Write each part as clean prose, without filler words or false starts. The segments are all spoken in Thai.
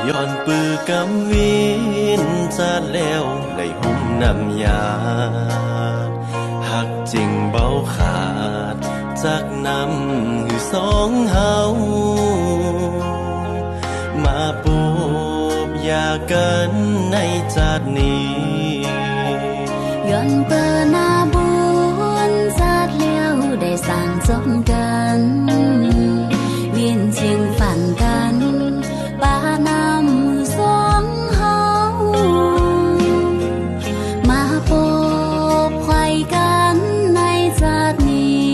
ย้อนปือกำวินจาดแล้วไหลห่มน้ำยาหักจริงเบาขาดจากน้ำหือสองเฮามาปูบยากันในจาดนี้ย้อนเปิดหน้าบุญจาดแล้วได้สร้างจมกันเวียนเชียงฝันกันป้านำสองเฮามาพบไขว้กันในจาดนี้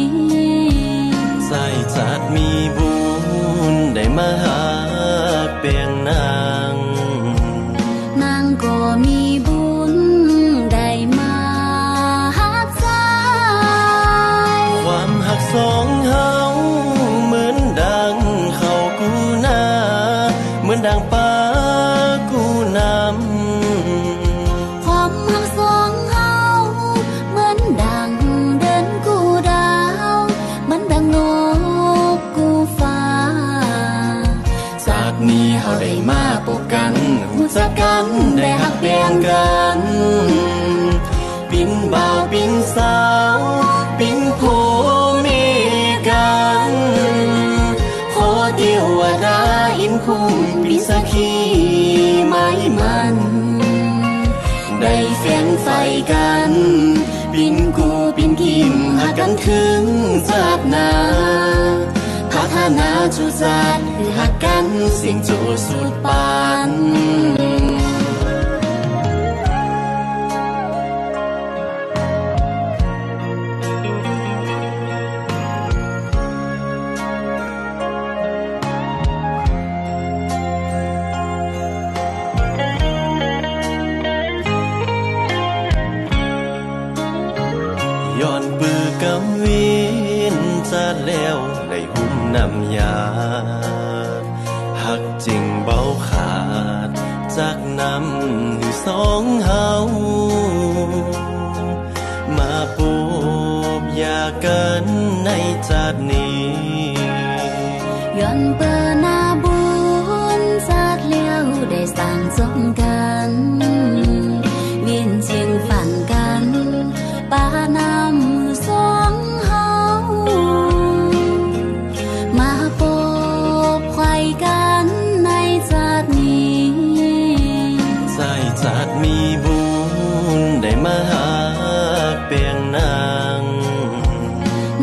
ใส่จาดมีบุญได้มาหาเปียงนางนางก็มีบุญได้มาหักใจความหักสองเฮาเหมือนดังเขากูนาเหมือนดังปลากูน้ำความหักสองเฮาเหมือนดังเดินกูดาวเหมือนดังนกกูฟ้าศาสตร์นี้เฮาได้มาพบกันรู้จักกันได้หักแบ่งกันปิ้นบ่าวปิ้นสาวปิ้นผู้มีกันขอเทวดาอินคุ้มปีสขีไม้มันได้แฟนไฟกันปิ้นกูปิ้นกิมหากันถึงจากนาพัฒนาจุจัดคือหักกันสิ่งจูสุดปานย้อนปือกำวินจาดแล้วได้หุ่มน้ำยาหักจริงเบาขาดจากน้ำหือสองเฮามาปูบยากันในจาดนี้ย้อนเปิดหน้าบุญจาดแล้วได้สร้างจมกันเวียนเชียงฝันกันป้านำสองเฮามาพบไขว้กันในจาดนี้ใส่จาดมีบุญได้มาหาเปียงนาง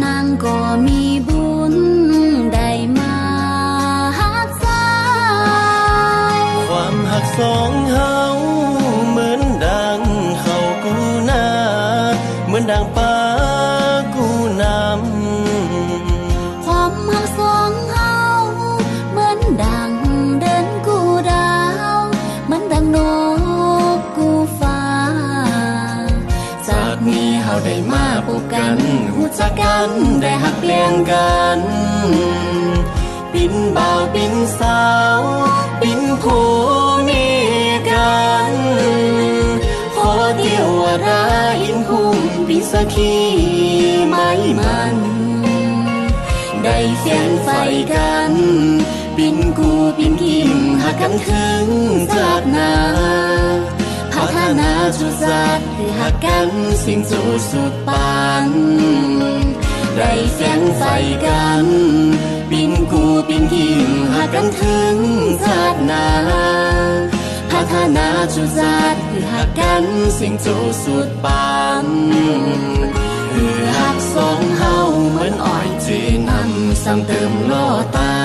นางก็มีบุญได้มาหักใจความหักสองเฮาเหมือนดังเขากูนาเหมือนดังปลากูน้ำความหักสองเฮาเหมือนดังเดินกูดาวเหมือนดังนกกูฟ้าศาสตร์นี้เฮาได้มาพบกันรู้จักกันได้หักแบ่งกันปิ้นบ่าวปิ้นสาวปิ้นผู้มีกันขอเทวดาอินคุ้มปีสขีไม้มันได้แฟนไฟกันปิ้นกูปิ้นกิมหากันถึงจากนาพัฒนาจุจัดคือหักกันสิ่งจูสุดปานได้แฟนไฟกันปิ้นกูปิ้นกิมหากันถึงจากนาพัฒนาจุจัดคือหักกันสิ่งจูสุดปานคือหักสองเฮาเหมือนอ้อยจีนำสั่งเติมล่อตา